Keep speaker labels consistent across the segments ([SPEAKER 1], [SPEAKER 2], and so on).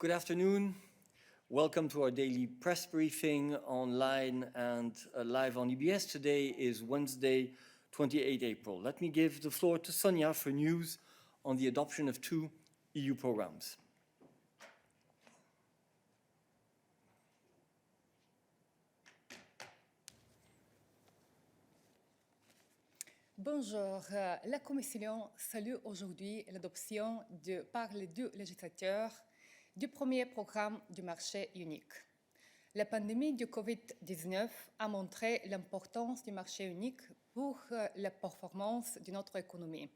[SPEAKER 1] Good afternoon. Welcome to our daily press briefing online and live on EBS. Today is Wednesday, 28 April. Let me give the floor to Sonia for news on the adoption of 2 EU programs.
[SPEAKER 2] Bonjour. La Commission salue aujourd'hui l'adoption par les 2 législateurs du premier programme du marché unique. La pandémie du Covid-19 a montré l'importance du marché unique pour la performance de notre économie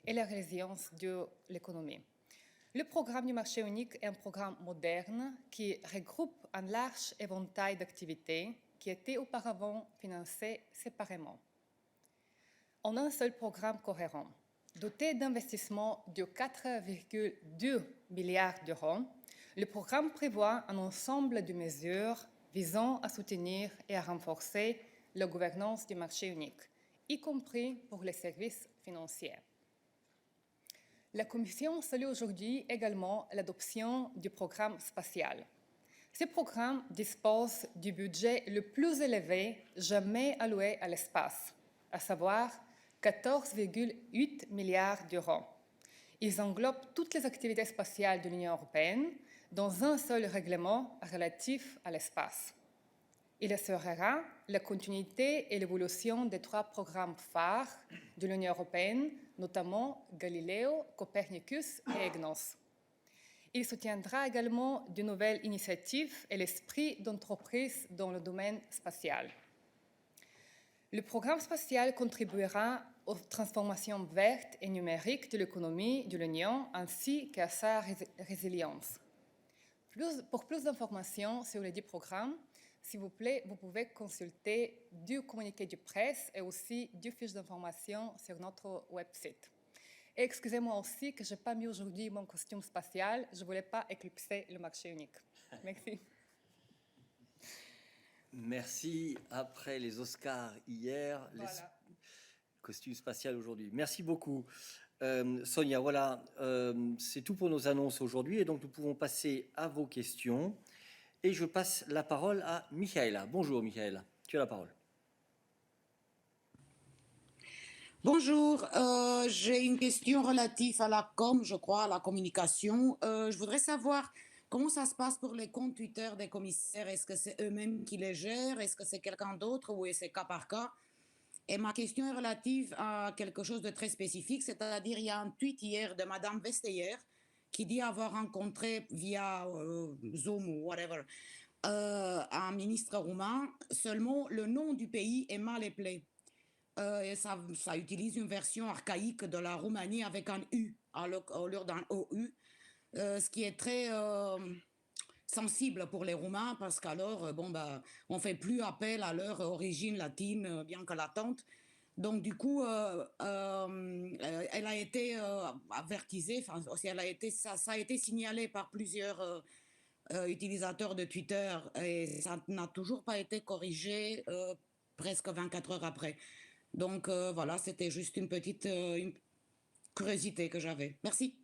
[SPEAKER 2] et la résilience de l'économie. Le programme du marché unique est un programme moderne qui regroupe un large éventail d'activités qui étaient auparavant financées séparément en un seul programme cohérent. Doté d'investissements de 4,2 milliards d'euros, le programme prévoit un ensemble de mesures visant à soutenir et à renforcer la gouvernance du marché unique, y compris pour les services financiers. La Commission salue aujourd'hui également l'adoption du programme spatial. Ce programme dispose du budget le plus élevé jamais alloué à l'espace, à savoir 14,8 milliards d'euros. Ils englobent toutes les activités spatiales de l'Union européenne dans un seul règlement relatif à l'espace. Il assurera la continuité et l'évolution des 3 programmes phares de l'Union européenne, notamment Galileo, Copernicus et EGNOS. Il soutiendra également de nouvelles initiatives et l'esprit d'entreprise dans le domaine spatial. Le programme spatial contribuera aux transformations vertes et numériques de l'économie de l'Union ainsi qu'à sa résilience. Pour plus d'informations sur les 10 programmes, s'il vous plaît, vous pouvez consulter du communiqué de presse et aussi du fiche d'information sur notre website. Et excusez-moi aussi que je n'ai pas mis aujourd'hui mon costume spatial, je ne voulais pas éclipser le marché unique. Merci.
[SPEAKER 1] Merci. Après les Oscars hier,
[SPEAKER 2] Voilà.
[SPEAKER 1] les costumes spatial aujourd'hui. Merci beaucoup. Sonia, voilà, c'est tout pour nos annonces aujourd'hui et donc nous pouvons passer à vos questions. Et je passe la parole à Michaela. Bonjour Michaela, tu as la parole.
[SPEAKER 3] Bonjour, j'ai une question relative à la com, je crois, à la communication. Je voudrais savoir comment ça se passe pour les comptes Twitter des commissaires. Est-ce que c'est eux-mêmes qui les gèrent? Est-ce que c'est quelqu'un d'autre ou c'est cas par cas? Et ma question est relative à quelque chose de très spécifique, c'est-à-dire il y a un tweet hier de Madame Vestager qui dit avoir rencontré via Zoom ou whatever un ministre roumain. Seulement, le nom du pays est mal appelé. Et ça utilise une version archaïque de la Roumanie avec un U au lieu d'un OU, ce qui est très sensible pour les Roumains parce qu'alors, on fait plus appel à leur origine latine, bien que latente. Donc du coup, elle a été avertisée, ça a été signalé par plusieurs utilisateurs de Twitter et ça n'a toujours pas été corrigé presque 24 heures après. Donc voilà, c'était juste une petite une curiosité que j'avais. Merci.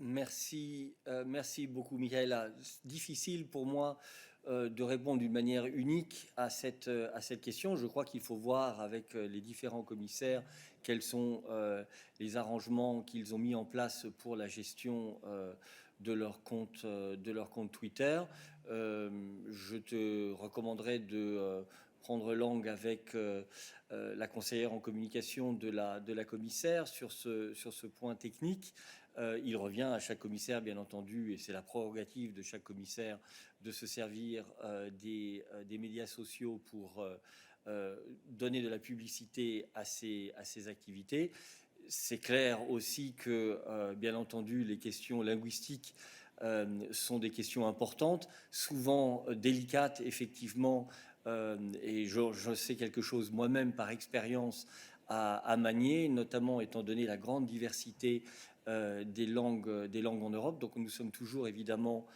[SPEAKER 1] Merci beaucoup, Michaela. Difficile pour moi de répondre d'une manière unique à cette question. Je crois qu'il faut voir avec les différents commissaires quels sont les arrangements qu'ils ont mis en place pour la gestion de leur compte Twitter. Je te recommanderais de prendre langue avec la conseillère en communication de la commissaire sur ce point technique. Il revient à chaque commissaire, bien entendu, et c'est la prérogative de chaque commissaire de se servir des médias sociaux pour donner de la publicité à ses activités. C'est clair aussi que, bien entendu, les questions linguistiques sont des questions importantes, souvent délicates, effectivement, et je sais quelque chose moi-même par expérience à manier, notamment étant donné la grande diversité des langues en Europe. Donc nous sommes toujours évidemment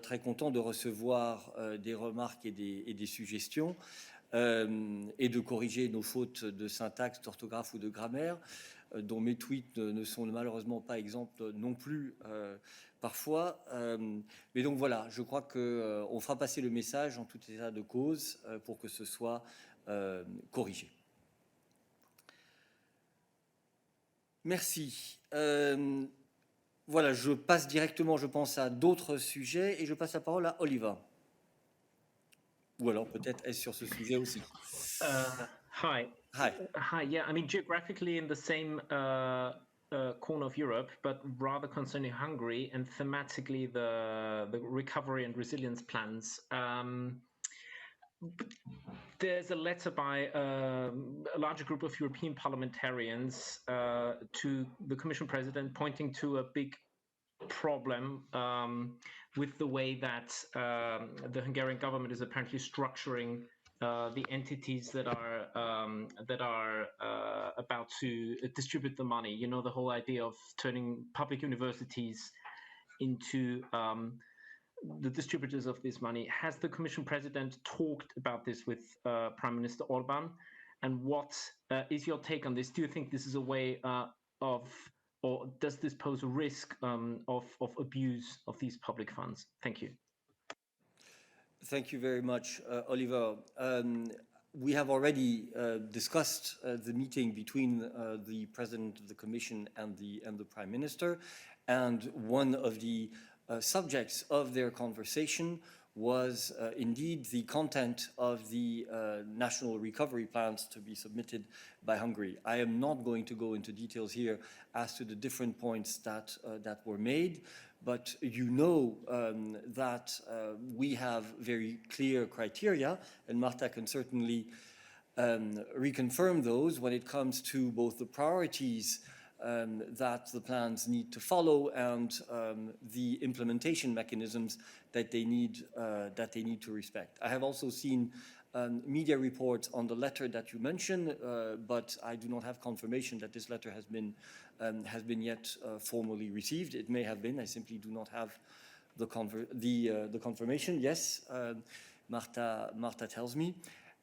[SPEAKER 1] très contents de recevoir des remarques et des suggestions et de corriger nos fautes de syntaxe, d'orthographe ou de grammaire. dont mes tweets ne sont malheureusement pas exempts non plus parfois. Mais donc voilà, je crois qu'on fera passer le message en tout état de cause pour que ce soit corrigé. Merci. Voilà, je passe directement, je pense, à d'autres sujets et je passe la parole à Oliver. Ou alors peut-être est-ce sur ce sujet aussi.
[SPEAKER 4] Hi.
[SPEAKER 1] Hi.
[SPEAKER 4] Hi. Yeah, I mean, geographically in the same corner of Europe, but rather concerning Hungary and thematically the recovery and resilience plans. There's a letter by a larger group of European parliamentarians to the Commission President pointing to a big problem with the way that the Hungarian government is apparently structuring the entities that are about to distribute the money. You know, the whole idea of turning public universities into the distributors of this money. Has the Commission President talked about this with Prime Minister Orban? And what is your take on this? Do you think this is a way or does this pose a risk of abuse of these public funds? Thank you.
[SPEAKER 1] Thank you very much, Oliver. We have already discussed the meeting between the President of the Commission and the Prime Minister, and one of the subjects of their conversation was indeed the content of the national recovery plans to be submitted by Hungary. I am not going to go into details here as to the different points that were made, but you know that we have very clear criteria, and Marta can certainly reconfirm those when it comes to both the priorities that the plans need to follow and the implementation mechanisms that they need to respect. I have also seen media reports on the letter that you mentioned, but I do not have confirmation that this letter has been yet formally received. It may have been. I simply do not have the confirmation. Yes, Marta tells me.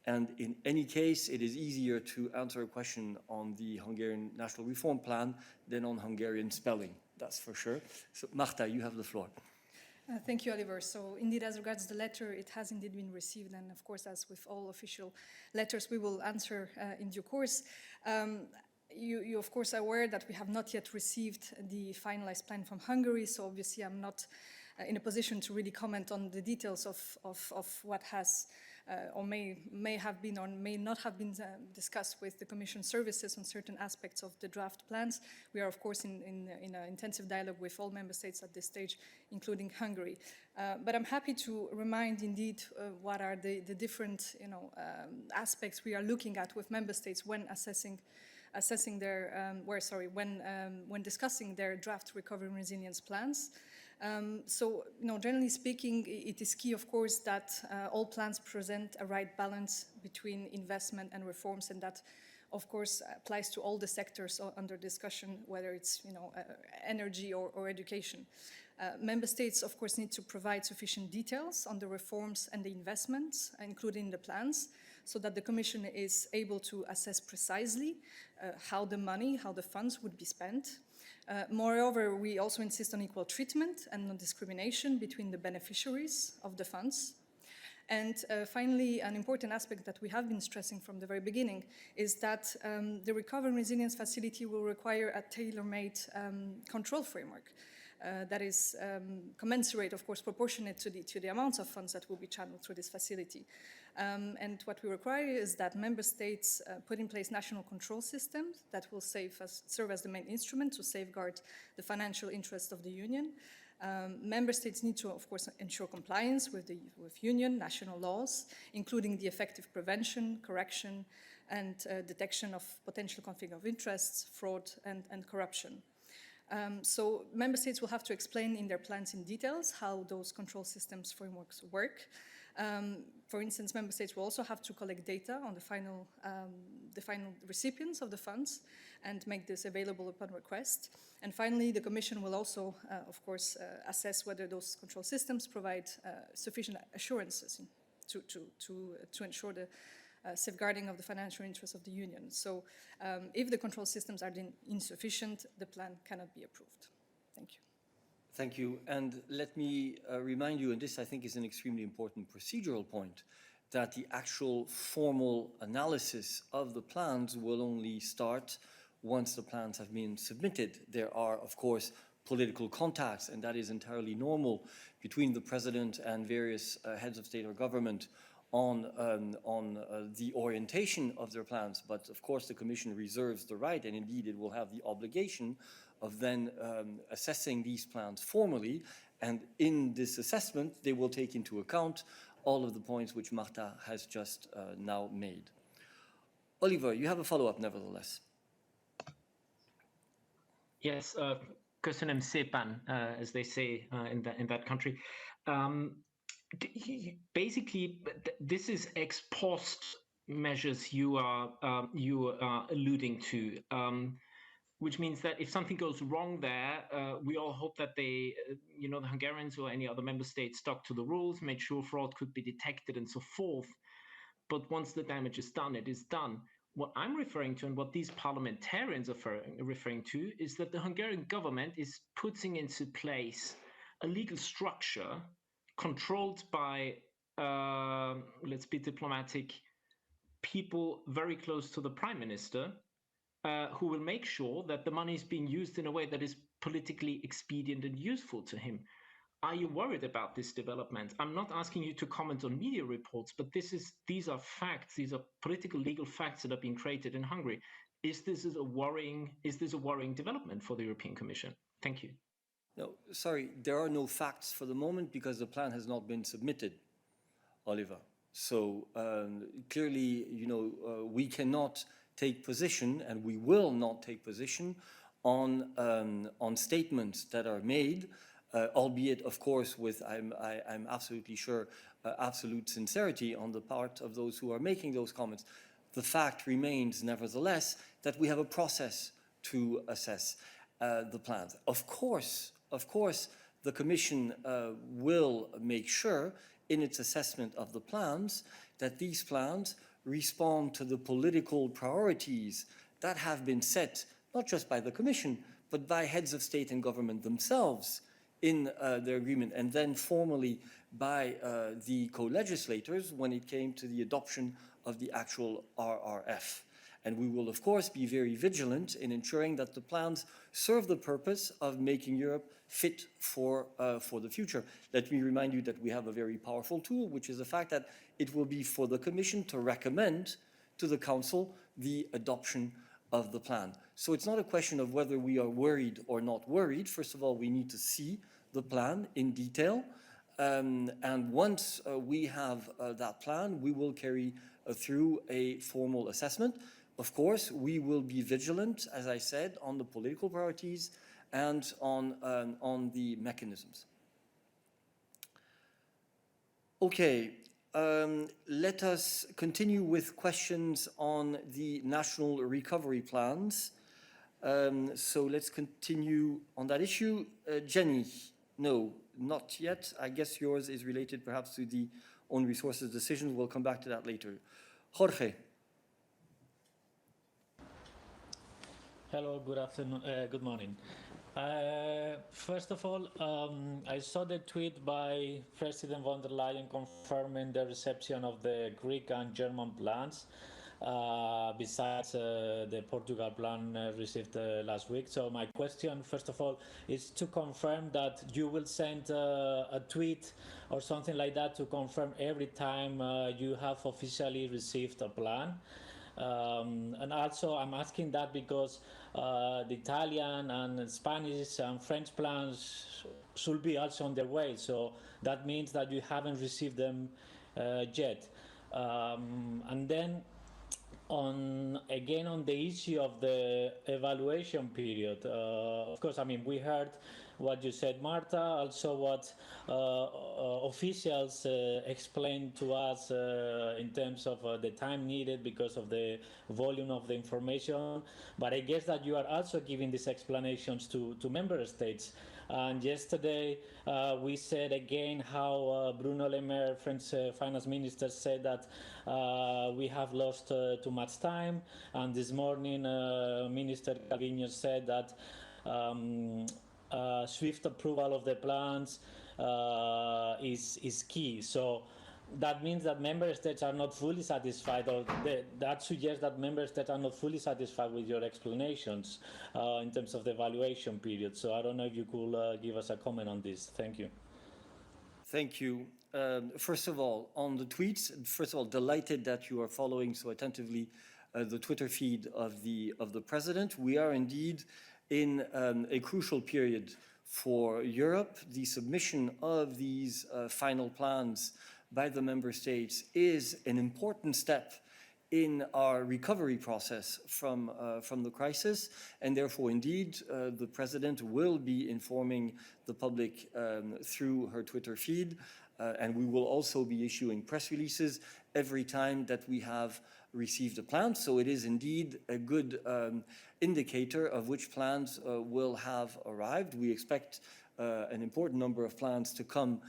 [SPEAKER 1] And in any case, it is easier to answer a question on the Hungarian National Reform Plan than on Hungarian spelling, that's for sure. So, Marta, you have the floor.
[SPEAKER 5] Thank you, Oliver. So indeed, as regards the letter, it has indeed been received. And of course, as with all official letters, we will answer in due course. You of course, are aware that we have not yet received the finalized plan from Hungary. So obviously, I'm not in a position to really comment on the details of what has or may have been or may not have been discussed with the Commission services on certain aspects of the draft plans. We are, of course, in an intensive dialogue with all member states at this stage, including Hungary. But I'm happy to remind, indeed, what are the different aspects we are looking at with member states when assessing their when discussing their draft recovery and resilience plans. So, generally speaking, it is key, of course, that all plans present a right balance between investment and reforms, and that, of course, applies to all the sectors under discussion, whether it's energy or education. Member states, of course, need to provide sufficient details on the reforms and the investments, including the plans, so that the Commission is able to assess precisely how the funds would be spent. Moreover, we also insist on equal treatment and non-discrimination between the beneficiaries of the funds. And finally, an important aspect that we have been stressing from the very beginning is that the Recovery and Resilience Facility will require a tailor-made control framework that is commensurate, of course, proportionate to the amounts of funds that will be channeled through this facility. And what we require is that member states put in place national control systems that will serve as the main instrument to safeguard the financial interests of the Union. Member states need to, of course, ensure compliance with Union national laws, including the effective prevention, correction, and detection of potential conflict of interests, fraud, and corruption. So member states will have to explain in their plans in details how those control systems frameworks work. For instance, member states will also have to collect data on the final recipients of the funds and make this available upon request. And finally, the Commission will also, of course, assess whether those control systems provide sufficient assurances to ensure safeguarding of the financial interests of the Union. So if the control systems are deemed insufficient, the plan cannot be approved. Thank you.
[SPEAKER 1] Thank you. And let me remind you, and this I think is an extremely important procedural point, that the actual formal analysis of the plans will only start once the plans have been submitted. There are, of course, political contacts, and that is entirely normal between the President and various heads of state or government on the orientation of their plans. But of course, the Commission reserves the right, and indeed it will have the obligation of then assessing these plans formally. And in this assessment, they will take into account all of the points which Marta has just now made. Oliver, you have a follow-up nevertheless.
[SPEAKER 4] Yes, köszönöm szépen, as they say in that country. Basically, this is ex post measures you are alluding to, which means that if something goes wrong there, we all hope that they, the Hungarians or any other member state stuck to the rules, made sure fraud could be detected and so forth. But once the damage is done, it is done. What I'm referring to and what these parliamentarians are referring to is that the Hungarian government is putting into place a legal structure controlled by, let's be diplomatic, people very close to the prime minister, who will make sure that the money is being used in a way that is politically expedient and useful to him. Are you worried about this development? I'm not asking you to comment on media reports, but these are facts. These are political legal facts that are being created in Hungary. Is this a worrying development for the European Commission? Thank you.
[SPEAKER 1] No, sorry, there are no facts for the moment because the plan has not been submitted, Oliver. So clearly, we cannot take position, and we will not take position on statements that are made. Albeit, of course, with, I'm absolutely sure, absolute sincerity on the part of those who are making those comments. The fact remains, nevertheless, that we have a process to assess the plans. Of course, the Commission will make sure in its assessment of the plans that these plans respond to the political priorities that have been set, not just by the Commission, but by heads of state and government themselves in their agreement, and then formally by the co-legislators when it came to the adoption of the actual RRF. And we will, of course, be very vigilant in ensuring that the plans serve the purpose of making Europe fit for the future. Let me remind you that we have a very powerful tool, which is the fact that it will be for the Commission to recommend to the Council the adoption of the plan. So it's not a question of whether we are worried or not worried. First of all, we need to see the plan in detail. And once we have that plan, we will carry through a formal assessment. Of course, we will be vigilant, as I said, on the political priorities and on the mechanisms. Okay. Let us continue with questions on the national recovery plans. So let's continue on that issue. Jenny, no, not yet. I guess yours is related perhaps to the own resources decisions. We'll come back to that later. Jorge.
[SPEAKER 6] Hello, good afternoon, good morning. First of all, I saw the tweet by President von der Leyen confirming the reception of the Greek and German plans, besides the Portugal plan received last week. So my question, first of all, is to confirm that you will send a tweet or something like that to confirm every time you have officially received a plan. And also I'm asking that because the Italian and Spanish and French plans should be also on their way, so that means that you haven't received them yet. And then on the issue of the evaluation period, of course, I mean, we heard what you said, Marta, also what officials explained to us in terms of the time needed because of the volume of the information. But I guess that you are also giving these explanations to member states. And yesterday we said again how Bruno Le Maire, French finance minister, said that we have lost too much time. And this morning Minister Calviño said that swift approval of the plans is key. So that means that member states are not fully satisfied, or that suggests that member states are not fully satisfied with your explanations in terms of the evaluation period. So I don't know if you could give us a comment on this. Thank you.
[SPEAKER 1] Thank you. First of all, on the tweets, first of all, delighted that you are following so attentively the Twitter feed of the President. We are indeed in a crucial period for Europe. The submission of these final plans by the member states is an important step in our recovery process from the crisis, and therefore indeed the President will be informing the public through her Twitter feed, and we will also be issuing press releases every time that we have received a plan. So it is indeed a good indicator of which plans will have arrived. We expect an important number of plans to come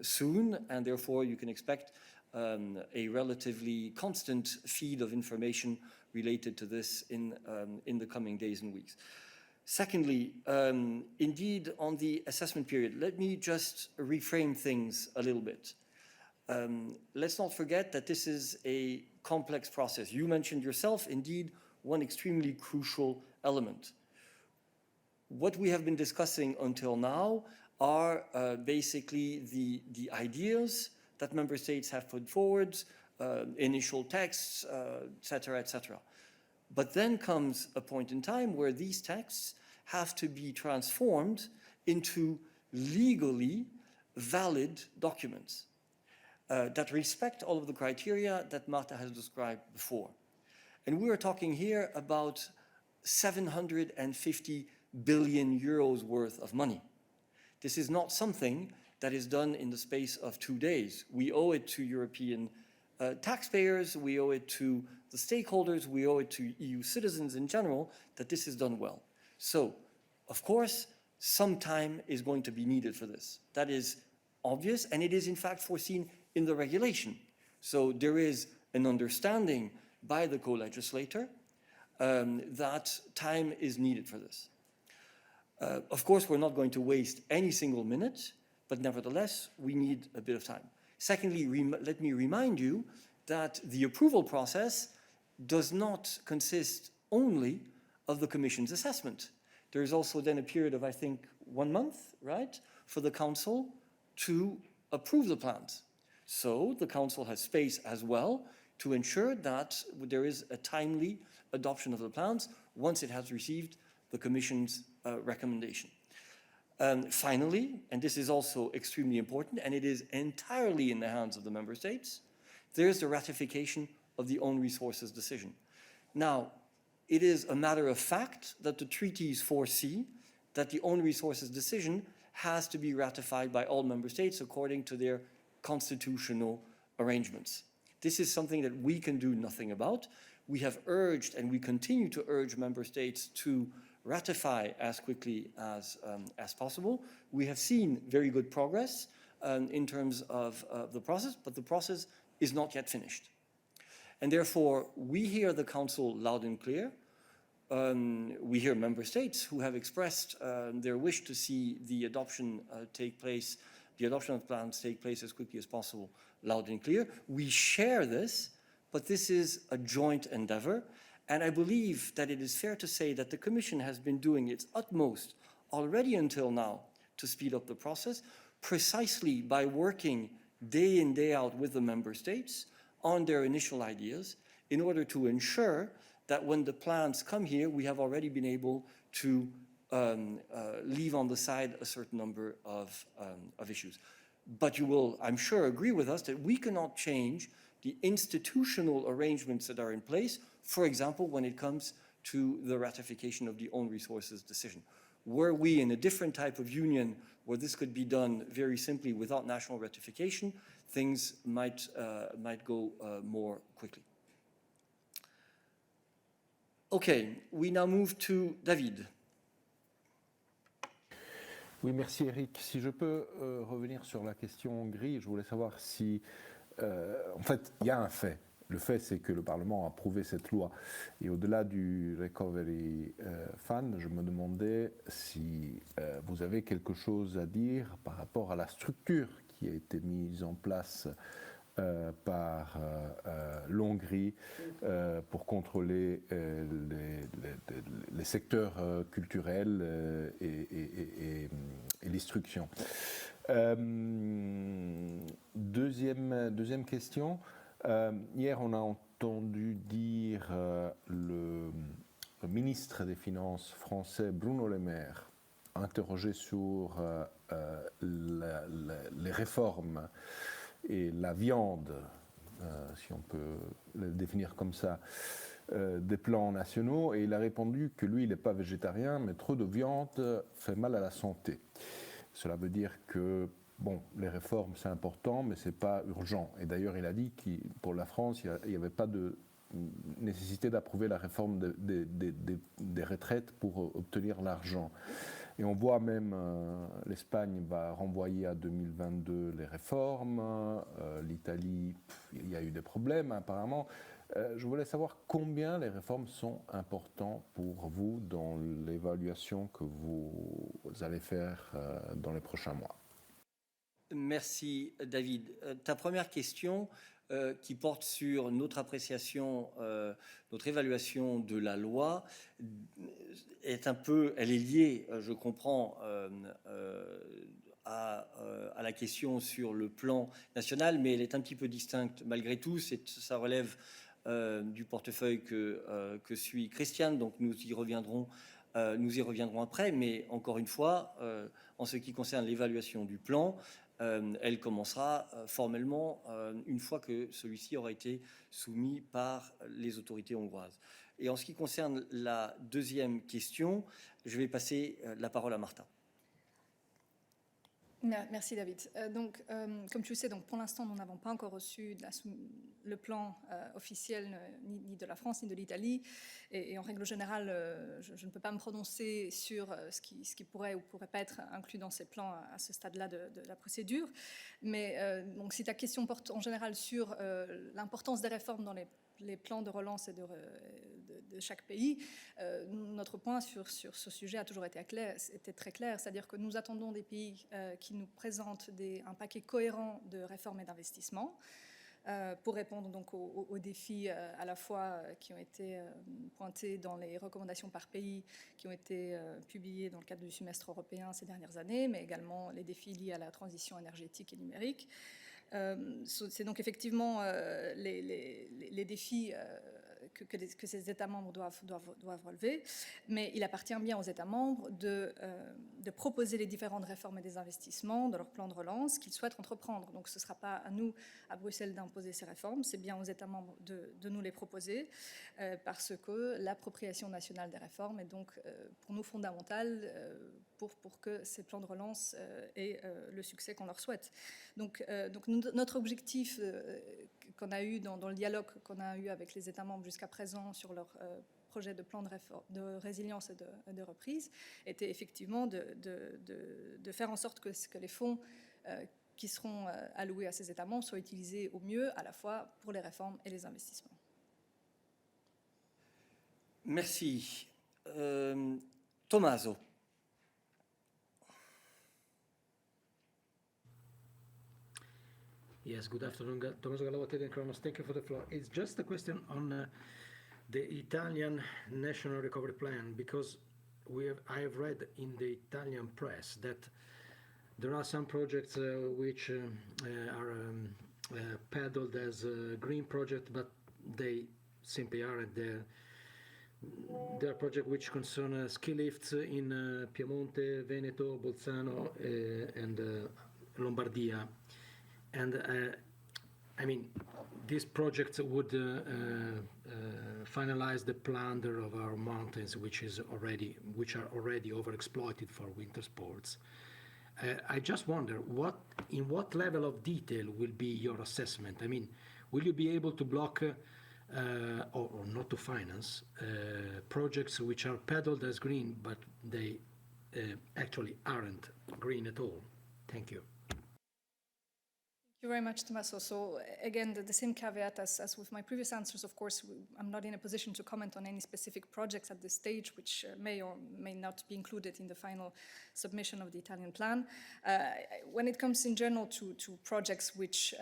[SPEAKER 1] soon, and therefore you can expect a relatively constant feed of information related to this in the coming days and weeks. Secondly, indeed, on the assessment period, let me just reframe things a little bit. Let's not forget that this is a complex process. You mentioned yourself, indeed, one extremely crucial element. What we have been discussing until now are basically the ideas that member states have put forward, initial texts, etc., etc. But then comes a point in time where these texts have to be transformed into legally valid documents that respect all of the criteria that Marta has described before. And we are talking here about 750 billion euros worth of money. This is not something that is done in the space of 2 days. We owe it to European taxpayers, we owe it to the stakeholders, we owe it to EU citizens in general that this is done well. So, of course, some time is going to be needed for this. That is obvious, and it is in fact foreseen in the regulation. So there is an understanding by the co-legislator that time is needed for this. Of course, we're not going to waste any single minute, but nevertheless, we need a bit of time. Secondly, let me remind you that the approval process does not consist only of the Commission's assessment. There is also then a period of, I think, 1 month, right, for the Council to approve the plans. So the Council has space as well to ensure that there is a timely adoption of the plans once it has received the Commission's recommendation. Finally, and this is also extremely important, and it is entirely in the hands of the member states, there's the ratification of the own resources decision. Now, it is a matter of fact that the treaties foresee that the own resources decision has to be ratified by all member states according to their constitutional arrangements. This is something that we can do nothing about. We have urged, and we continue to urge member states to ratify as quickly as possible. We have seen very good progress in terms of the process, but the process is not yet finished. And therefore, we hear the Council loud and clear. We hear member states who have expressed their wish to see the adoption take place, the adoption of plans take place as quickly as possible, loud and clear. We share this, but this is a joint endeavor. And I believe that it is fair to say that the Commission has been doing its utmost already until now to speed up the process, precisely by working day in, day out with the member states on their initial ideas in order to ensure that when the plans come here, we have already been able to leave on the side a certain number of issues. But you will, I'm sure, agree with us that we cannot change the institutional arrangements that are in place, for example, when it comes to the ratification of the own resources decision. Were we in a different type of union where this could be done very simply without national ratification, things might go more quickly. Okay, we now move to David.
[SPEAKER 7] Oui, merci Eric. Si je peux revenir sur la question Hongrie, je voulais savoir si, en fait, il y a un fait. Le fait, c'est que le Parlement a approuvé cette loi. Et au-delà du Recovery Fund, je me demandais si vous avez quelque chose à dire par rapport à la structure qui a été mise en place par l'Hongrie pour contrôler les secteurs culturels et l'instruction. Deuxième question. Hier, on a entendu dire le ministre des Finances français, Bruno Le Maire, interrogé sur les réformes et la viande, si on peut le définir comme ça, des plans nationaux, et il a répondu que lui, il n'est pas végétarien, mais trop de viande fait mal à la santé. Cela veut dire que, bon, les réformes, c'est important, mais ce n'est pas urgent. Et d'ailleurs, il a dit que pour la France, il n'y avait pas de nécessité d'approuver la réforme des retraites pour obtenir l'argent. Et on voit même l'Espagne va renvoyer à 2022 les réformes, l'Italie, il y a eu des problèmes apparemment. Je voulais savoir combien les réformes sont importantes pour vous dans l'évaluation que vous allez faire dans les prochains mois.
[SPEAKER 1] Merci David. Ta première question qui porte sur notre appréciation, notre évaluation de la loi elle est liée, je comprends, à la question sur le plan national, mais elle est un petit peu distincte malgré tout. Ça relève du portefeuille que suit Christiane, donc nous y reviendrons après. Mais encore une fois, en ce qui concerne l'évaluation du plan, elle commencera formellement une fois que celui-ci aura été soumis par les autorités hongroises. Et en ce qui concerne la deuxième question, je vais passer la parole à Martin.
[SPEAKER 5] Merci David. Comme tu le sais, pour l'instant, nous n'avons pas encore reçu le plan officiel ni de la France ni de l'Italie. Et en règle générale, je ne peux pas me prononcer sur ce qui pourrait ou pourrait pas être inclus dans ces plans à ce stade-là de la procédure. Mais donc, si ta question porte en général sur l'importance des réformes dans les plans de relance et de chaque pays, notre point sur ce sujet a toujours été très clair, c'est-à-dire que nous attendons des pays qui nous présentent un paquet cohérent de réformes et d'investissements pour répondre donc aux défis à la fois qui ont été pointés dans les recommandations par pays qui ont été publiées dans le cadre du semestre européen ces dernières années, mais également les défis liés à la transition énergétique et numérique. C'est donc effectivement les défis que ces États membres doivent relever, mais il appartient bien aux États membres de proposer les différentes réformes et des investissements dans leur plan de relance qu'ils souhaitent entreprendre. Donc ce ne sera pas à nous, à Bruxelles, d'imposer ces réformes, c'est bien aux États membres de nous les proposer, parce que l'appropriation nationale des réformes est donc pour nous fondamentale pour que ces plans de relance aient le succès qu'on leur souhaite. Donc notre objectif qu'on a eu dans le dialogue qu'on a eu avec les États membres jusqu'à présent sur leur projet de plan de résilience et de reprise était effectivement de faire en sorte que les fonds qui seront alloués à ces États membres soient utilisés au mieux, à la fois pour les réformes et les investissements.
[SPEAKER 1] Merci. Tommaso.
[SPEAKER 8] Yes, good afternoon. Tommaso Gallo, Kronos. Thank you for the floor. It's just a question on the Italian National Recovery Plan, because I have read in the Italian press that there are some projects which are peddled as a green project, but they simply aren't. There are projects which concern ski lifts in Piemonte, Veneto, Bolzano, and Lombardia. And I mean, these projects would finalize the plunder of our mountains, which are already overexploited for winter sports. I just wonder in what level of detail will be your assessment? I mean, will you be able to block or not to finance projects which are peddled as green, but they actually aren't green at all? Thank you.
[SPEAKER 5] Thank you very much, Tommaso. So again, the same caveat as with my previous answers. Of course, I'm not in a position to comment on any specific projects at this stage, which may or may not be included in the final submission of the Italian plan. When it comes in general to projects which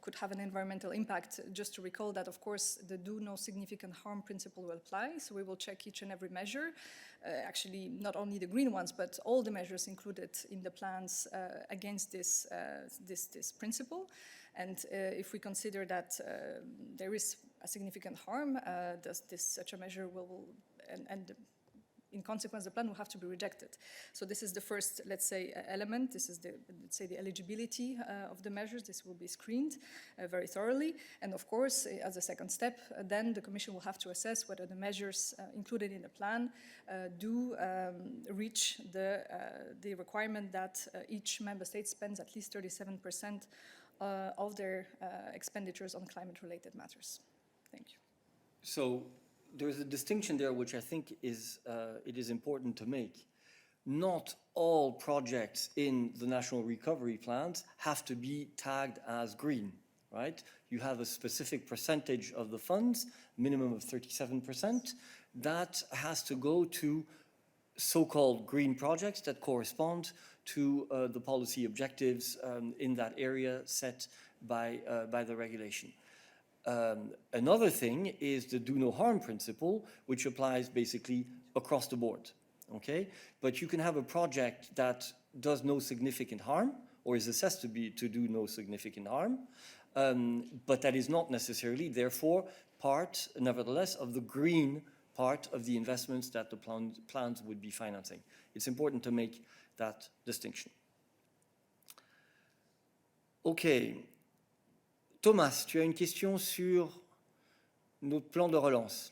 [SPEAKER 5] could have an environmental impact, just to recall that, of course, the do no significant harm principle will apply. So we will check each and every measure. Actually, not only the green ones, but all the measures included in the plans against this principle. And if we consider that there is a significant harm, such a measure will, and in consequence, the plan will have to be rejected. So this is the first, let's say, element. This is the eligibility of the measures. This will be screened very thoroughly. And of course, as a second step, then the Commission will have to assess whether the measures included in the plan do reach the requirement that each member state spends at least 37% of their expenditures on climate-related matters. Thank you.
[SPEAKER 1] So there's a distinction there which I think it is important to make. Not all projects in the national recovery plans have to be tagged as green, right? You have a specific percentage of the funds, minimum of 37%, that has to go to so-called green projects that correspond to the policy objectives in that area set by the regulation. Another thing is the do no harm principle, which applies basically across the board, okay? But you can have a project that does no significant harm or is assessed to do no significant harm, but that is not necessarily, therefore, part, nevertheless, of the green part of the investments that the plans would be financing. It's important to make that distinction. Okay. Thomas, tu as une question sur notre plan de relance.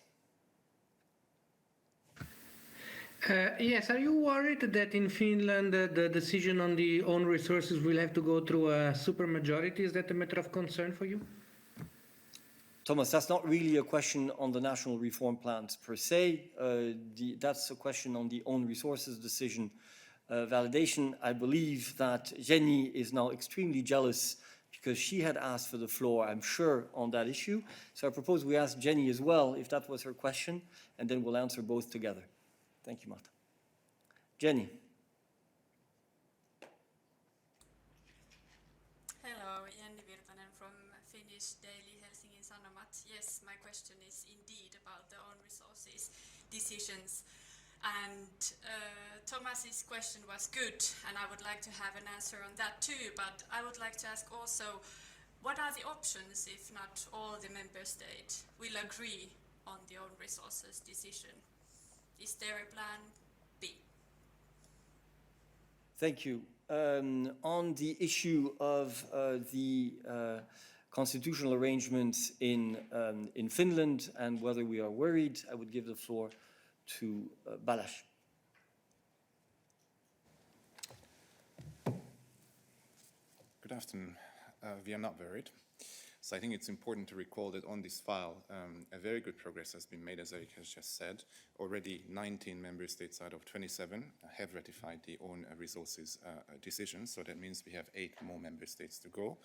[SPEAKER 8] Yes, are you worried that in Finland the decision on the own resources will have to go through a supermajority? Is that a matter of concern for you?
[SPEAKER 1] Thomas, that's not really a question on the national reform plans per se. That's a question on the own resources decision validation. I believe that Jenny is now extremely jealous because she had asked for the floor, I'm sure, on that issue. So I propose we ask Jenny as well, if that was her question, and then we'll answer both together. Thank you, Marta. Jenny.
[SPEAKER 9] Hello, Jenny Virtanen from Finnish daily Helsingin Sanomat. Yes, my question is indeed about the own resources decisions. And Thomas's question was good, and I would like to have an answer on that too, but I would like to ask also, what are the options if not all the member states will agree on the own resources decision? Is there a plan B?
[SPEAKER 1] Thank you. On the issue of the constitutional arrangements in Finland and whether we are worried, I would give the floor to Balázs.
[SPEAKER 10] Good afternoon. We are not worried. So I think it's important to recall that on this file, a very good progress has been made, as Eric has just said. Already 19 member states out of 27 have ratified the own resources decision. So that means we have 8 more member states to go.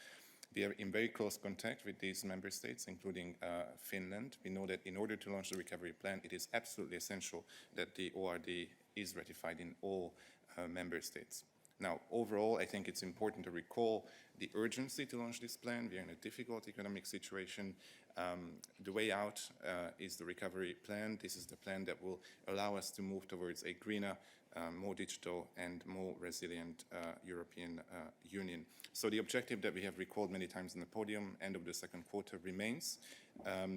[SPEAKER 10] We are in very close contact with these member states, including Finland. We know that in order to launch the recovery plan, it is absolutely essential that the ORD is ratified in all member states. Now, overall, I think it's important to recall the urgency to launch this plan. We are in a difficult economic situation. The way out is the recovery plan. This is the plan that will allow us to move towards a greener, more digital and more resilient European Union. So the objective that we have recalled many times on the podium, end of the second quarter, remains.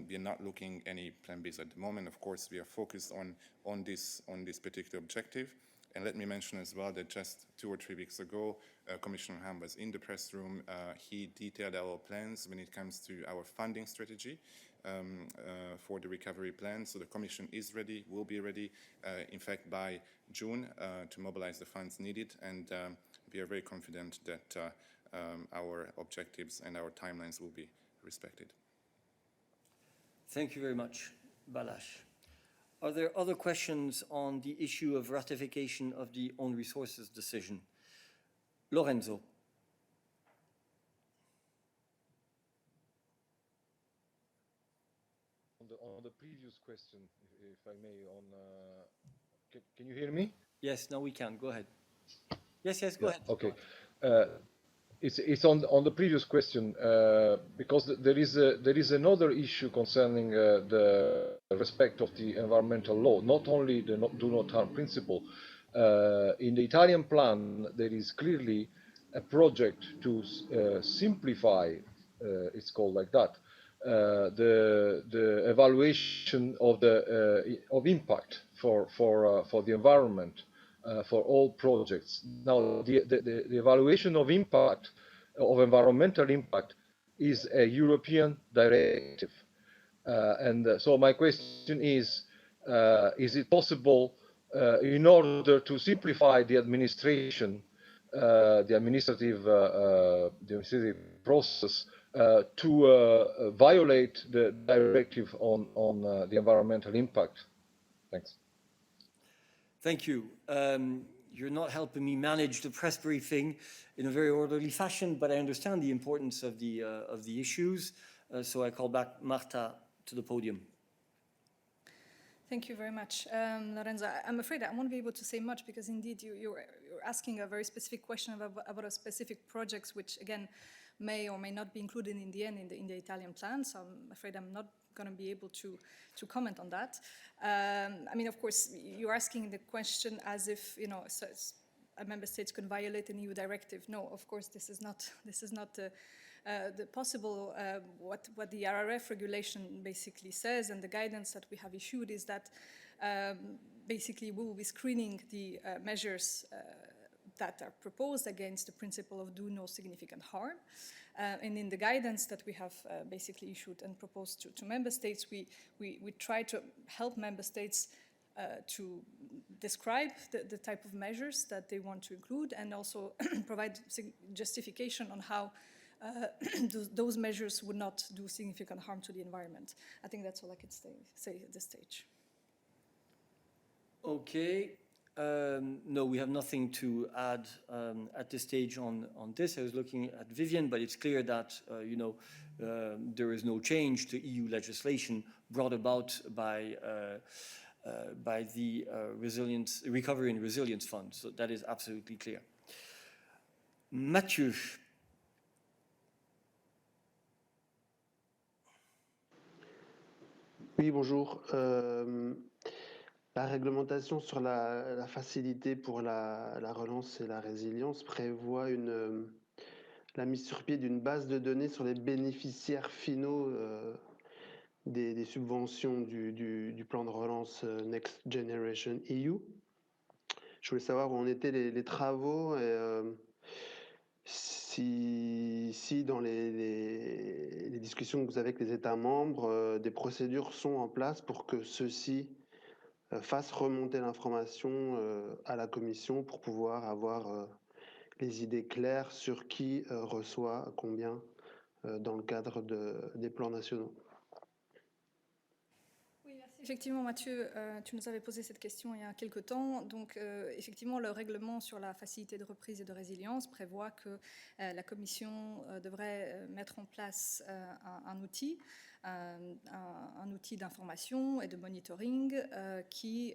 [SPEAKER 10] We are not looking any plan Bs at the moment. Of course, we are focused on this particular objective. And let me mention as well that just 2 or 3 weeks ago, Commissioner Hahn was in the press room. He detailed our plans when it comes to our funding strategy for the recovery plan. So the Commission is ready, will be ready, in fact, by June to mobilize the funds needed. And we are very confident that our objectives and our timelines will be respected.
[SPEAKER 1] Thank you very much, Balázs. Are there other questions on the issue of ratification of the own resources decision? Lorenzo.
[SPEAKER 11] On the previous question, if I may, can you hear me?
[SPEAKER 1] Yes, now we can. Go ahead. Yes, go ahead.
[SPEAKER 11] Okay. It's on the previous question because there is another issue concerning the respect of the environmental law, not only the do not harm principle. In the Italian plan, there is clearly a project to simplify, it's called like that, the evaluation of impact for the environment. For all projects. Now, the evaluation of impact, of environmental impact, is a European directive. So my question is it possible, in order to simplify the administration, the administrative process, to violate the directive on the environmental impact? Thanks.
[SPEAKER 1] Thank you. You're not helping me manage the press briefing in a very orderly fashion, but I understand the importance of the issues. So I call back Marta to the podium.
[SPEAKER 5] Thank you very much, Lorenzo. I'm afraid I won't be able to say much because indeed you're asking a very specific question about a specific projects, which again may or may not be included in the end in the Italian plan. So I'm afraid I'm not going to be able to comment on that. I mean, of course, you're asking the question as if, you know, a member state can violate an EU directive. No, of course, this is not the possible. What the RRF regulation basically says, and the guidance that we have issued, is that basically we will be screening the measures that are proposed against the principle of do no significant harm. And in the guidance that we have basically issued and proposed to member states, we try to help member states to describe the type of measures that they want to include, and also provide justification on how those measures would not do significant harm to the environment. I think that's all I can say at this stage.
[SPEAKER 1] Okay. No, we have nothing to add at this stage on this. I was looking at Vivian, but it's clear that there is no change to EU legislation brought about by the Recovery and Resilience Fund. So that is absolutely clear. Mathieu.
[SPEAKER 12] Oui, bonjour. La réglementation sur la facilité pour la relance et la résilience prévoit la mise sur pied d'une base de données sur les bénéficiaires finaux des subventions du plan de relance Next Generation EU. Je voulais savoir où en étaient les travaux et si dans les discussions que vous avez avec les États membres, des procédures sont en place pour que ceux-ci fasse remonter l'information à la Commission pour pouvoir avoir les idées claires sur qui reçoit combien dans le cadre des plans nationaux.
[SPEAKER 5] Oui, merci. Effectivement, Mathieu, tu nous avais posé cette question il y a quelques temps. Donc, effectivement, le règlement sur la facilité de reprise et de résilience prévoit que la Commission devrait mettre en place un outil d'information et de monitoring qui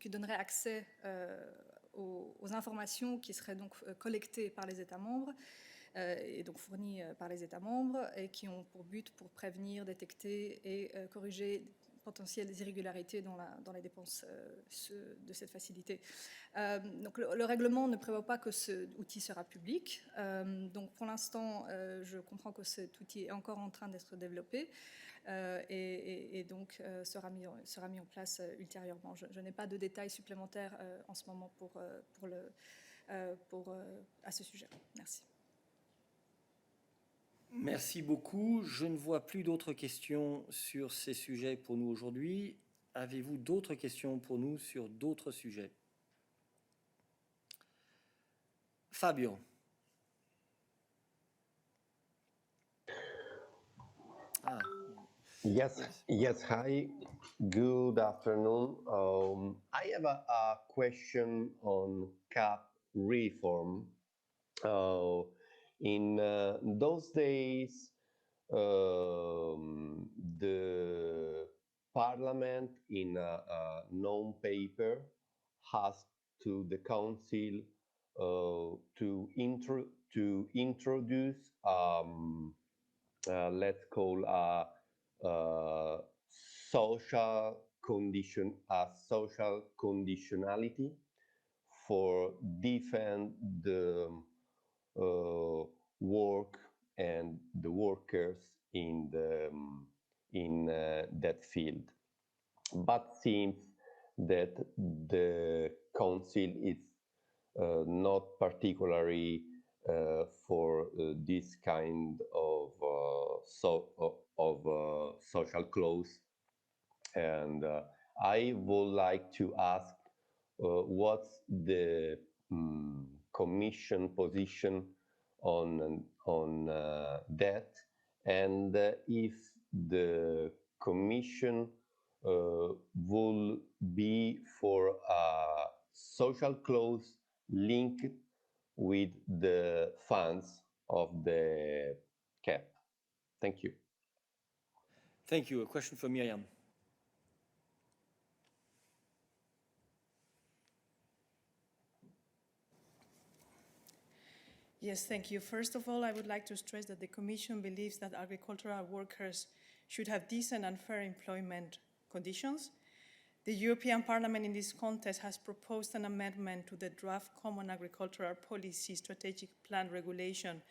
[SPEAKER 5] donnerait accès aux informations qui seraient donc collectées par les États membres et donc fournies par les États membres et qui ont pour but pour prévenir, détecter et corriger potentielles irrégularités dans les dépenses de cette facilité. Donc le règlement ne prévoit pas que cet outil sera public. Donc pour l'instant, je comprends que cet outil est encore en train d'être développé et donc sera mis en place ultérieurement. Je n'ai pas de détails supplémentaires en ce moment à ce sujet. Merci.
[SPEAKER 1] Merci beaucoup. Je ne vois plus d'autres questions sur ces sujets pour nous aujourd'hui. Avez-vous d'autres questions pour nous sur d'autres sujets? Fabio.
[SPEAKER 13] Yes, hi, good afternoon. I have a question on CAP reform. In those days, the Parliament, in a non-paper, asked to the Council to introduce, let's call a social conditionality for defend the work and the workers in that field. But seems that the Council is not particularly for this kind of social clause, and I would like to ask what's the Commission position on that, and if the Commission will be for a social clause linked with the funds of the CAP. Thank you.
[SPEAKER 1] Thank you. A question for Miriam.
[SPEAKER 14] Yes, thank you. First of all, I would like to stress that the Commission believes that agricultural workers should have decent and fair employment conditions. The European Parliament in this context has proposed an amendment to the draft Common Agricultural Policy Strategic Plan Regulation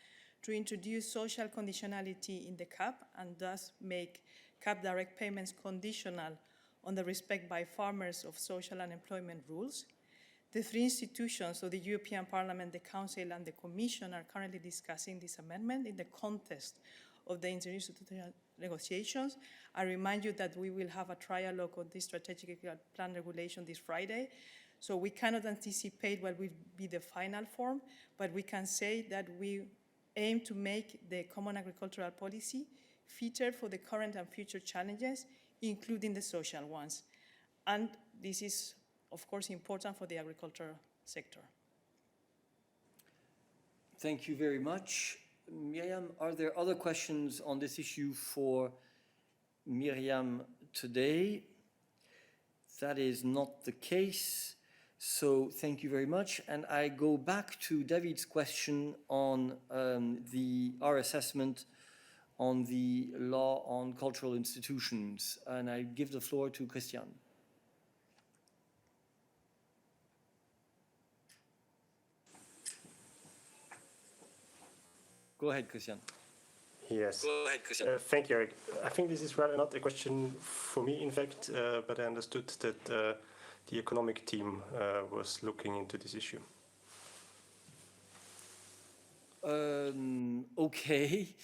[SPEAKER 14] to introduce social conditionality in the CAP and thus make CAP direct payments conditional on the respect by farmers of social and employment rules. The three institutions, so the European Parliament, the Council, and the Commission, are currently discussing this amendment in the context of the interinstitutional negotiations. I remind you that we will have a trialogue on this strategic plan regulation this Friday, so we cannot anticipate what will be the final form, but we can say that we aim to make the common agricultural policy fitter for the current and future challenges, including the social ones. And this is, of course, important for the agriculture sector.
[SPEAKER 1] Thank you very much. Miriam, are there other questions on this issue for Miriam today? That is not the case. So thank you very much. And I go back to David's question on our assessment on the law on cultural institutions. And I give the floor to Christian. Go ahead, Christian.
[SPEAKER 15] Yes. Go ahead, Christian. Thank you, Eric. I think this is rather not a question for me, in fact, but I understood that the economic team was looking into this issue.
[SPEAKER 1] Okay.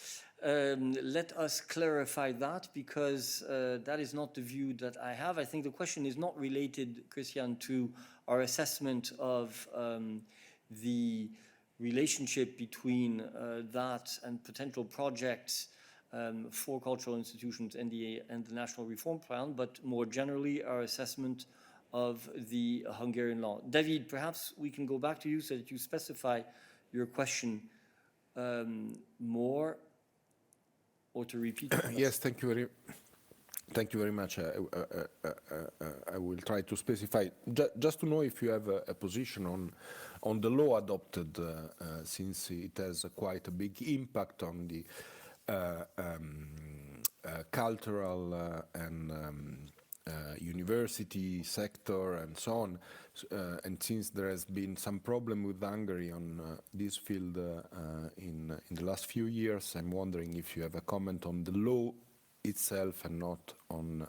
[SPEAKER 1] Let us clarify that, because that is not the view that I have. I think the question is not related, Christian, to our assessment of the relationship between that and potential projects for cultural institutions and the National Reform Plan, but more generally our assessment of the Hungarian law. David, perhaps we can go back to you so that you specify your question more, or to repeat.
[SPEAKER 7] Yes, thank you very much. I will try to specify. Just to know if you have a position on the law adopted, since it has quite a big impact on the cultural and university sector and so on. And since there has been some problem with Hungary on this field in the last few years, I'm wondering if you have a comment on the law itself and not on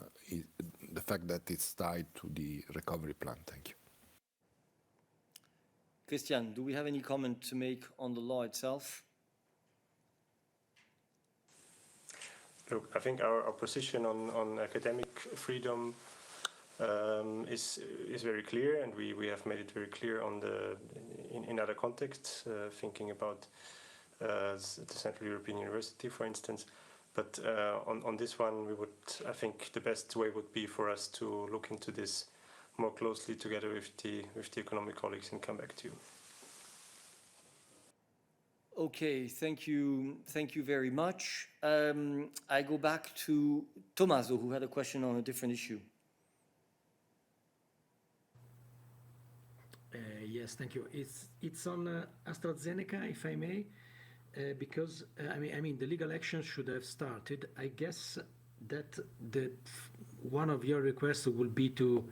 [SPEAKER 7] the fact that it's tied to the recovery plan. Thank you.
[SPEAKER 1] Christian, do we have any comment to make on the law itself?
[SPEAKER 15] Look, I think our position on academic freedom is very clear, and we have made it very clear in other contexts, thinking about the Central European University, for instance. But on this one, I think the best way would be for us to look into this more closely together with the economic colleagues and come back to you.
[SPEAKER 1] Okay, thank you very much. I go back to Tommaso, who had a question on a different issue.
[SPEAKER 8] Yes, thank you. It's on AstraZeneca, if I may, because I mean the legal action should have started. I guess that one of your requests will be to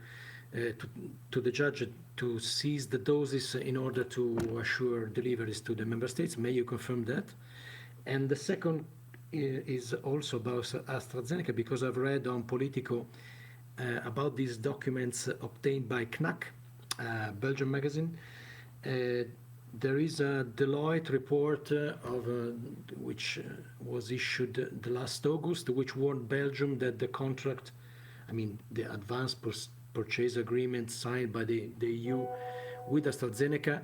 [SPEAKER 8] the judge to seize the doses in order to assure deliveries to the member states. May you confirm that? And the second is also about AstraZeneca, because I've read on Politico about these documents obtained by CNAC, Belgian magazine. There is a Deloitte report which was issued the last August, which warned Belgium that the contract, I mean the advance purchase agreement signed by the EU with AstraZeneca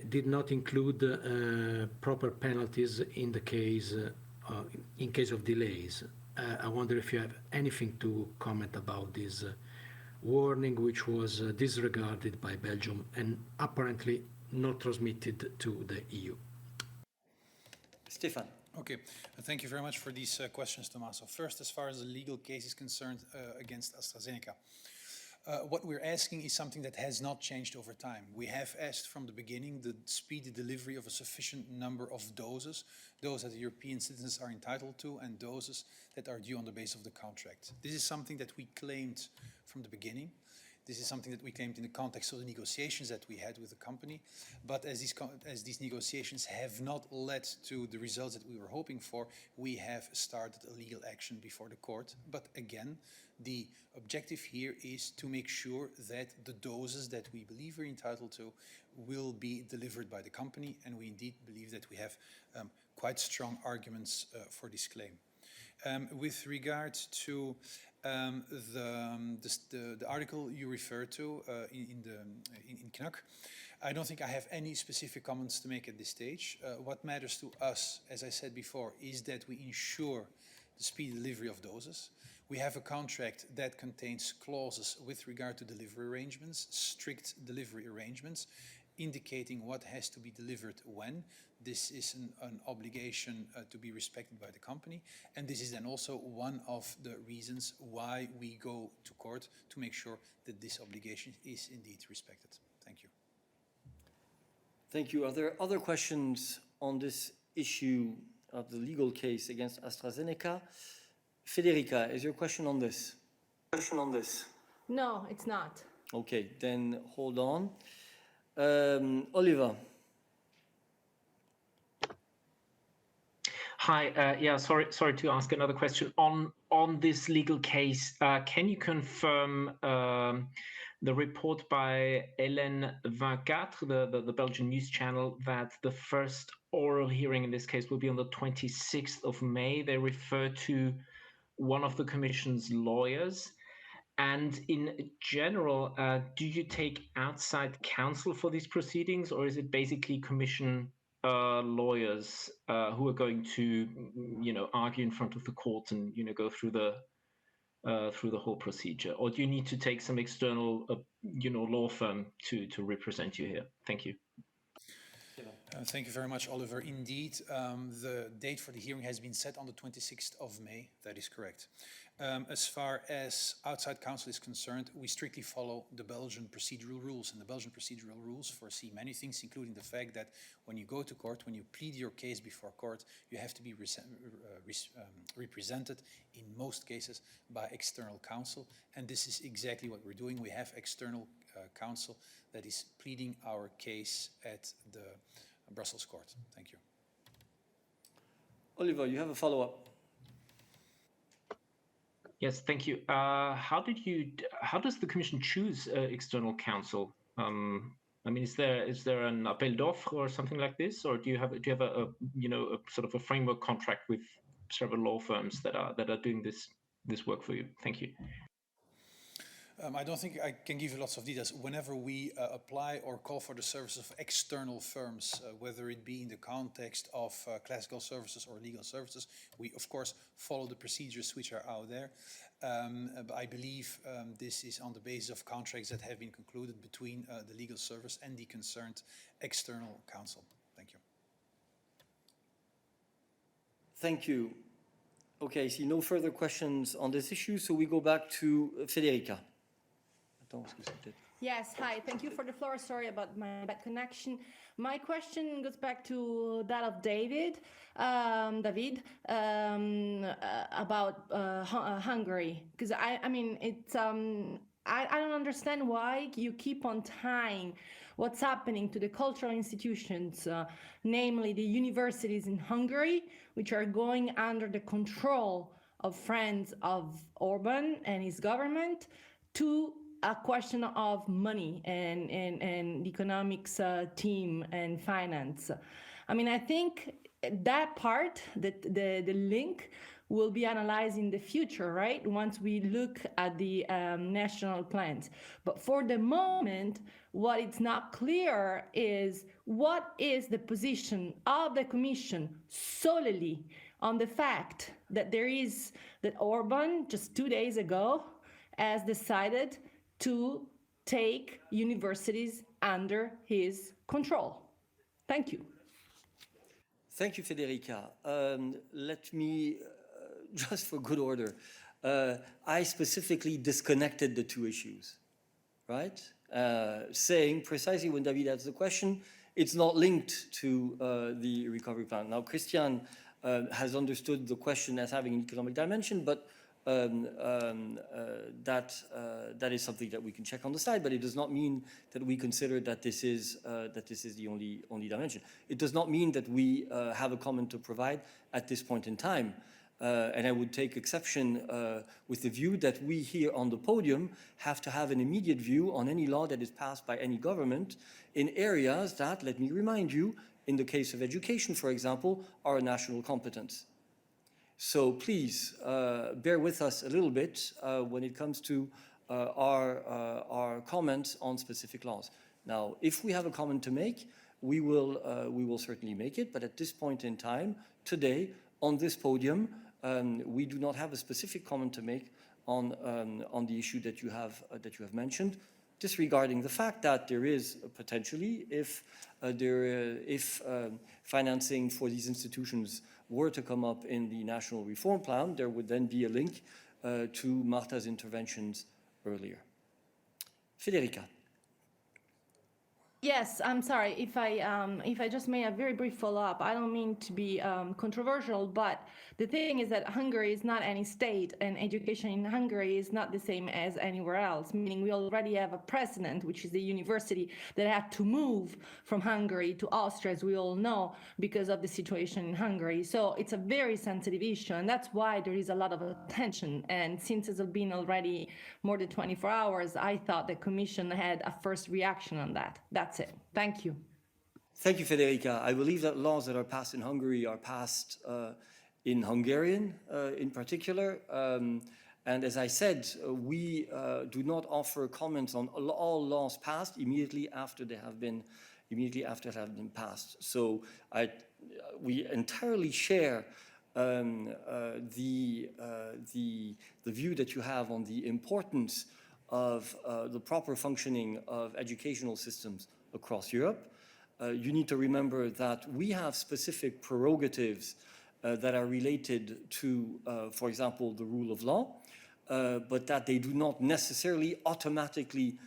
[SPEAKER 8] did not include proper penalties in the case of delays. I wonder if you have anything to comment about this warning, which was disregarded by Belgium and apparently not transmitted to the EU.
[SPEAKER 1] Stefan.
[SPEAKER 16] Okay, thank you very much for these questions, Tommaso. First, as far as the legal case is concerned against AstraZeneca, what we're asking is something that has not changed over time. We have asked from the beginning the speedy delivery of a sufficient number of doses, those that European citizens are entitled to, and doses that are due on the basis of the contract. This is something that we claimed from the beginning. This is something that we claimed in the context of the negotiations that we had with the company. But as these negotiations have not led to the results that we were hoping for, we have started a legal action before the court. But again, the objective here is to make sure that the doses that we believe we're entitled to will be delivered by the company, and we indeed believe that we have quite strong arguments for this claim. With regard to the article you referred to in CNAC, I don't think I have any specific comments to make at this stage. What matters to us, as I said before, is that we ensure the speedy delivery of doses. We have a contract that contains clauses with regard to delivery arrangements, strict delivery arrangements, indicating what has to be delivered when. This is an obligation to be respected by the company, and this is then also one of the reasons why we go to court to make sure that this obligation is indeed respected. Thank you.
[SPEAKER 1] Thank you. Are there other questions on this issue of the legal case against AstraZeneca? Federica, is your question on this?
[SPEAKER 17] No, it's not.
[SPEAKER 1] Okay, then hold on. Oliver.
[SPEAKER 4] Hi, yeah, sorry to ask another question. On this legal case, can you confirm the report by Hélène 24, the Belgian news channel, that the first oral hearing in this case will be on the 26th of May? They refer to one of the Commission's lawyers. And in general, do you take outside counsel for these proceedings, or is it basically Commission lawyers who are going to, argue in front of the court and, go through the whole procedure? Or do you need to take some external, law firm to represent you here? Thank you.
[SPEAKER 16] Thank you very much, Oliver. Indeed, the date for the hearing has been set on the 26th of May. That is correct. As far as outside counsel is concerned, we strictly follow the Belgian procedural rules. And the Belgian procedural rules foresee many things, including the fact that when you go to court, when you plead your case before court, you have to be represented in most cases by external counsel. And this is exactly what we're doing. We have external counsel that is pleading our case at the Brussels court. Thank you.
[SPEAKER 1] Oliver, you have a follow-up.
[SPEAKER 4] Yes, thank you. How does the Commission choose external counsel? I mean, is there an appel d'offres or something like this, or do you have a sort of a framework contract with several law firms that are doing this work for you? Thank you.
[SPEAKER 16] I don't think I can give you lots of details. Whenever we apply or call for the services of external firms, whether it be in the context of classical services or legal services, we of course follow the procedures which are out there. But I believe this is on the basis of contracts that have been concluded between the legal service and the concerned external counsel. Thank you.
[SPEAKER 1] Thank you. Okay, I see no further questions on this issue, so we go back to Federica.
[SPEAKER 17] Yes, hi. Thank you for the floor. Sorry about my bad connection. My question goes back to that of David, about Hungary, because I mean, it's I don't understand why you keep on tying what's happening to the cultural institutions, namely the universities in Hungary, which are going under the control of friends of Orban and his government, to a question of money and economics team and finance. I mean, I think that part, that the link will be analyzed in the future, right? Once we look at the national plans. But for the moment, what is not clear is what is the position of the Commission solely on the fact that that Orban just 2 days ago has decided to take universities under his control. Thank you.
[SPEAKER 1] Thank you, Federica. Let me, just for good order, I specifically disconnected the two issues, right? Saying precisely when David asked the question, it's not linked to the recovery plan. Now, Christian has understood the question as having an economic dimension, but that is something that we can check on the side, but it does not mean that we consider that this is the only dimension. It does not mean that we have a comment to provide at this point in time. And I would take exception with the view that we here on the podium have to have an immediate view on any law that is passed by any government in areas that, let me remind you, in the case of education, for example, are a national competence. So please bear with us a little bit when it comes to our comments on specific laws. Now, if we have a comment to make, we will certainly make it. But at this point in time, today, on this podium, we do not have a specific comment to make on the issue that you have mentioned, disregarding the fact that there is potentially, if financing for these institutions were to come up in the national reform plan, there would then be a link to Marta's interventions earlier. Federica.
[SPEAKER 17] Yes, I'm sorry if I just may a very brief follow-up. I don't mean to be controversial, but the thing is that Hungary is not any state, and education in Hungary is not the same as anywhere else, meaning we already have a precedent, which is the university that had to move from Hungary to Austria, as we all know, because of the situation in Hungary. So it's a very sensitive issue, and that's why there is a lot of attention. And since it's been already more than 24 hours, I thought the Commission had a first reaction on that. That's it. Thank you.
[SPEAKER 1] Thank you, Federica. I believe that laws that are passed in Hungary are passed in Hungarian in particular. And as I said, we do not offer comments on all laws passed immediately after they have been passed. So we entirely share the view that you have on the importance of the proper functioning of educational systems across Europe. you need to remember that we have specific prerogatives that are related to, for example, the rule of law, but that they do not necessarily automatically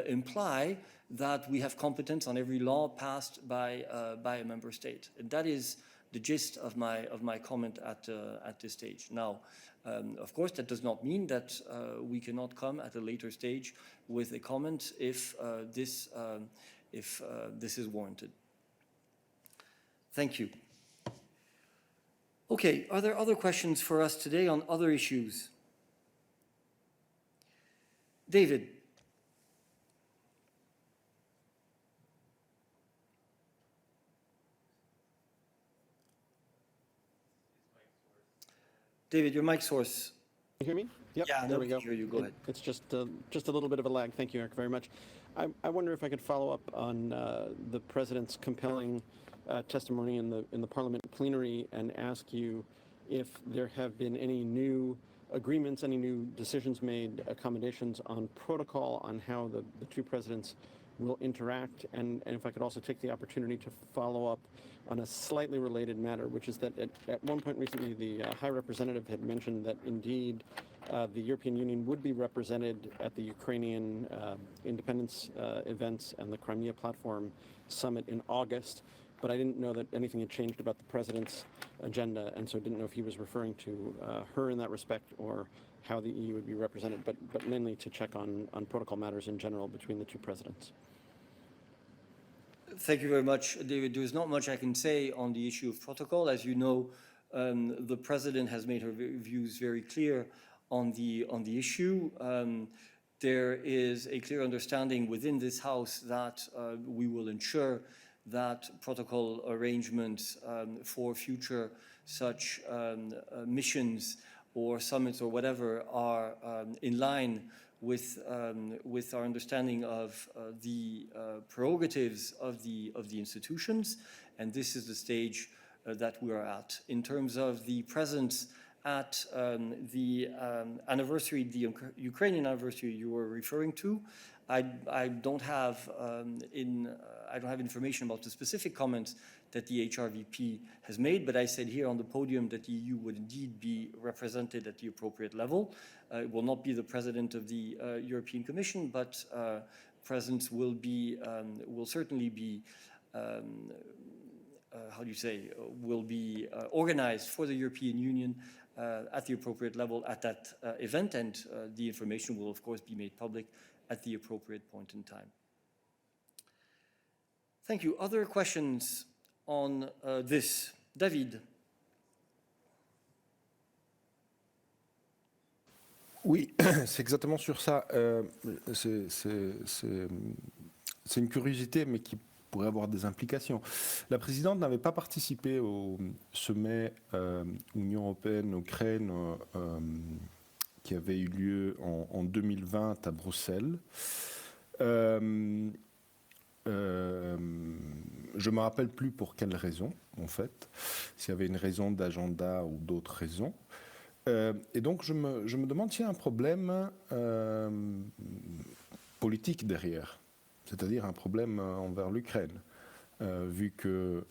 [SPEAKER 1] imply that we have competence on every law passed by a member state. And that is the gist of my comment at this stage. Now, of course, that does not mean that we cannot come at a later stage with a comment if this is warranted. Thank you. Okay, are there other questions for us today on other issues? David. David, your mic source.
[SPEAKER 18] Can you hear me? Yep,
[SPEAKER 1] Yeah,
[SPEAKER 18] there we go.
[SPEAKER 1] Hear you. Go ahead.
[SPEAKER 18] It's just a little bit of a lag. Thank you, Eric, very much. I wonder if I could follow up on the president's compelling testimony in the Parliament plenary and ask you if there have been any new agreements, any new decisions made, accommodations on protocol on how the two presidents will interact, and if I could also take the opportunity to follow up on a slightly related matter, which is that at one point recently, the High Representative had mentioned that indeed the European Union would be represented at the Ukrainian independence events and the Crimea Platform Summit in August, but I didn't know that anything had changed about the President's agenda, and so didn't know if he was referring to her in that respect or how the EU would be represented, but mainly to check on protocol matters in general between the two presidents.
[SPEAKER 1] Thank you very much, David. There's not much I can say on the issue of protocol. As you know, the President has made her views very clear on the issue. There is a clear understanding within this House that we will ensure that protocol arrangements for future such missions or summits or whatever are in line with our understanding of the prerogatives of the institutions, and this is the stage that we are at. In terms of the presence at the anniversary, the Ukrainian anniversary you were referring to, I don't have information about the specific comments that the HRVP has made, but I said here on the podium that the EU would indeed be represented at the appropriate level. It will not be the president of the European Commission, but presence will certainly be, will be organized for the European Union at the appropriate level at that event, and the information will of course be made public at the appropriate point in time. Thank you. Other questions on this? David.
[SPEAKER 7] Oui, c'est exactement sur ça. C'est une curiosité, mais qui pourrait avoir des implications. La présidente n'avait pas participé au sommet Union européenne-Ukraine qui avait eu lieu en 2020 à Bruxelles. Je ne me rappelle plus pour quelle raison, en fait, s'il y avait une raison d'agenda ou d'autres raisons. Et donc, je me demande s'il y a un problème politique derrière, c'est-à-dire un problème envers l'Ukraine, vu que,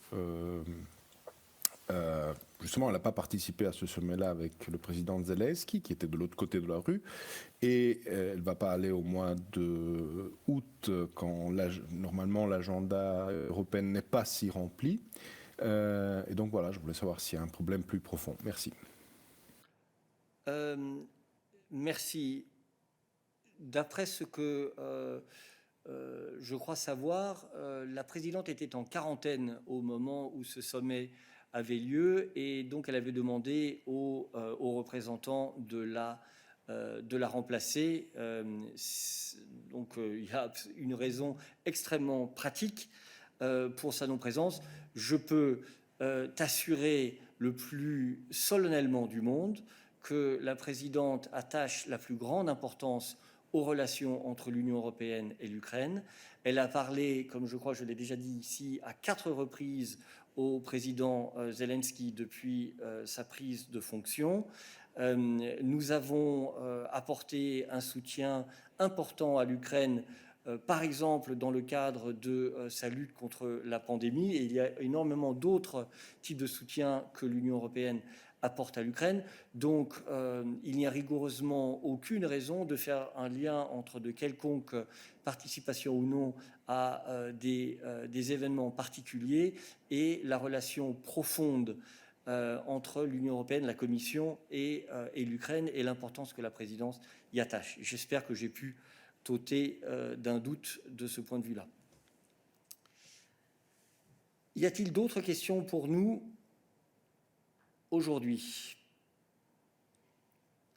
[SPEAKER 7] justement, elle n'a pas participé à ce sommet-là avec le président Zelensky, qui était de l'autre côté de la rue, et elle ne va pas aller au mois d'août, quand normalement l'agenda européen n'est pas si rempli. Et donc, voilà, je voulais savoir s'il y a un problème plus profond. Merci.
[SPEAKER 1] Merci. D'après ce que je crois savoir, la présidente était en quarantaine au moment où ce sommet avait lieu, et donc elle avait demandé aux représentants de la remplacer. Donc il y a une raison extrêmement pratique pour sa non-présence. Je peux t'assurer le plus solennellement du monde que la présidente attache la plus grande importance aux relations entre l'Union européenne et l'Ukraine. Elle a parlé, comme je crois que je l'ai déjà dit ici, à 4 reprises au président Zelensky depuis sa prise de fonction. Nous avons apporté un soutien important à l'Ukraine par exemple dans le cadre de sa lutte contre la pandémie, et il y a énormément d'autres types de soutien que l'Union européenne apporte à l'Ukraine. Donc il n'y a rigoureusement aucune raison de faire un lien entre de quelconque participation ou non à des événements particuliers et la relation profonde entre l'Union européenne, la Commission et l'Ukraine, et l'importance que la présidence y attache. J'espère que j'ai pu t'ôter d'un doute de ce point de vue-là. Y a-t-il d'autres questions pour nous aujourd'hui?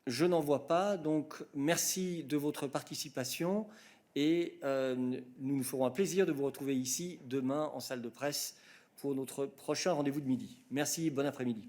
[SPEAKER 1] Je n'en vois pas, donc merci de votre participation et nous nous ferons un plaisir de vous retrouver ici demain en salle de presse pour notre prochain rendez-vous de midi. Merci, bon après-midi.